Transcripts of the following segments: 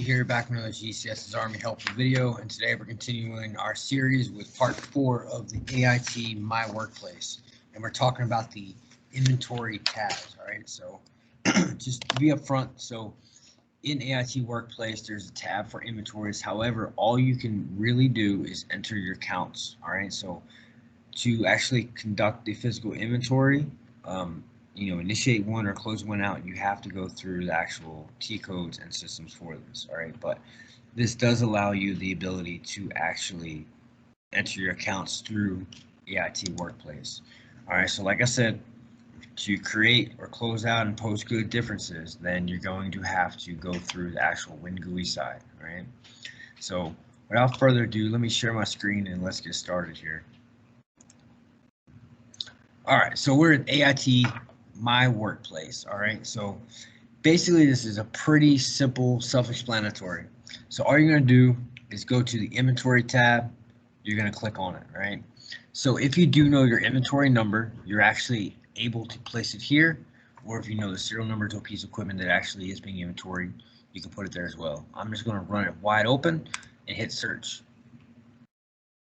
Here back with another GCSS-Army helpful video, and today we're continuing our series with part 4 of the AIT My Workplace, and we're talking about the inventory tabs. All right, so just to be upfront, so in AIT Workplace there's a tab for inventories. However, all you can really do is enter your counts. All right, so to actually conduct the physical inventory, initiate one or close one out, you have to go through the actual T codes and systems for this. All right, but this does allow you the ability to actually enter your accounts through AIT Workplace. All right, so like I said, to create or close out and post good differences, then you're going to have to go through the actual WinGUI side. All right, so without further ado, let me share my screen and let's get started here. All right, so we're at AIT My Workplace. All right, so basically this is a pretty simple, self-explanatory. So all you're going to do is go to the inventory tab. You're going to click on it. Right, so if you do know your inventory number, you're actually able to place it here, or if you know the serial number to a piece of equipment that actually is being inventoried, you can put it there as well. I'm just going to run it wide open and hit search.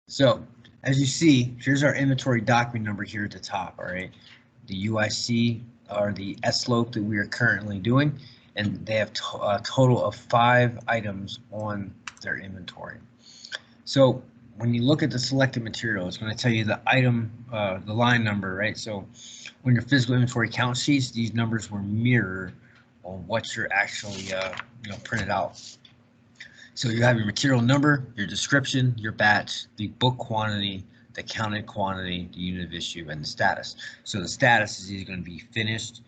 So as you see, here's our inventory document number here at the top. All right, the UIC or the slope that we are currently doing, and they have a total of 5 items on their inventory. So when you look at the selected material, it's going to tell you the item, the line number, right? So when your physical inventory count sheets, these numbers will mirror on what you're actually printed out. So you have your material number, your description, your batch, the book quantity, the counted quantity, the unit of issue, and the status. So the status is either going to be finished,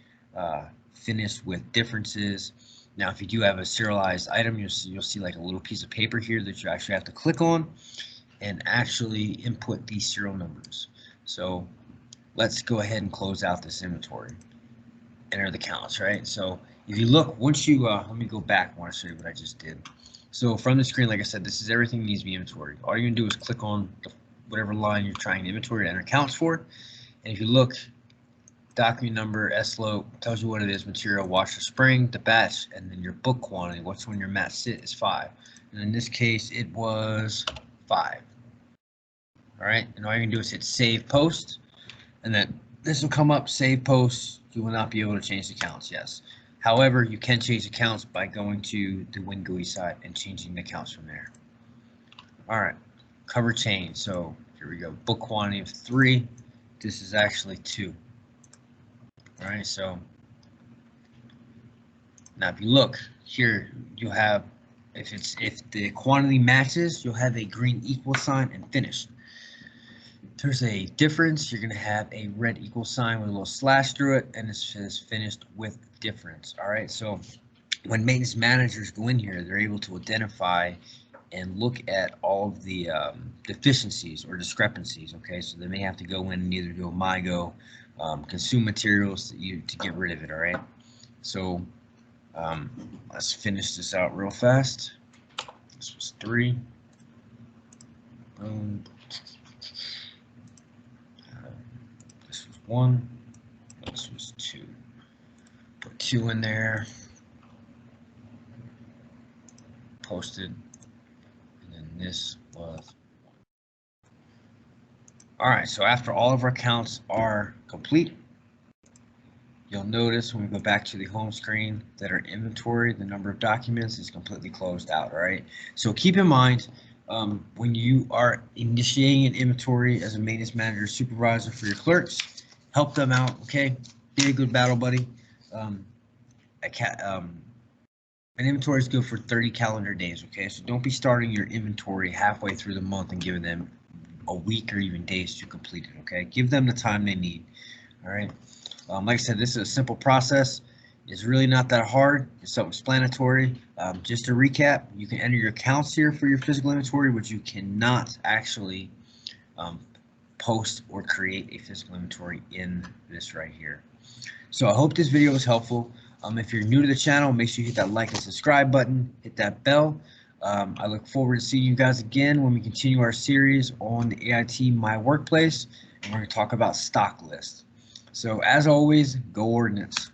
finished with differences. Now, if you do have a serialized item, you'll see like a little piece of paper here that you actually have to click on and actually input these serial numbers. So let's go ahead and close out this inventory. Enter the counts, right? So if you look, once you, let me go back, I want to show you what I just did. So from the screen, like I said, this is everything that needs to be inventoried. All you're gonna do is click on whatever line you're trying to inventory to enter counts for. And if you look, document number, slope, tells you what it is, material, washer, spring, the batch, and then your book quantity, what's when your mat sit is 5. And in this case, it was 5. All right, and all you're gonna do is hit save post, and then this will come up, save post. You will not be able to change the counts, yes. However, you can change the counts by going to the WinGUI side and changing the counts from there. All right, cover change. So here we go. Book quantity of 3. This is actually 2. All right, so now if you look here, you'll have, if the quantity matches, you'll have a green equal sign and finished. If there's a difference, you're going to have a red equal sign with a little slash through it, and it says finished with difference. All right, so when maintenance managers go in here, they're able to identify and look at all of the deficiencies or discrepancies. Okay, so they may have to go in and either do a MyGo, consume materials to get rid of it. All right, so let's finish this out real fast. This was 3. Boom. This was 1. This was 2. Put 2 in there. Posted. And then this was 1. All right, so after all of our counts are complete, you'll notice when we go back to the home screen that our inventory, the number of documents, is completely closed out. All right, so keep in mind, when you are initiating an inventory as a maintenance manager supervisor for your clerks, help them out, okay? Be a good battle buddy. An inventory is good for 30 calendar days, okay? So don't be starting your inventory halfway through the month and giving them a week or even days to complete it, okay? Give them the time they need, all right? Like I said, this is a simple process. It's really not that hard. It's self-explanatory. Just to recap, you can enter your counts here for your physical inventory, but you cannot actually post or create a physical inventory in this right here. So I hope this video was helpful. If you're new to the channel, make sure you hit that like and subscribe button, hit that bell. I look forward to seeing you guys again when we continue our series on the AIT My Workplace, and we're going to talk about stock lists. So as always, go Ordnance.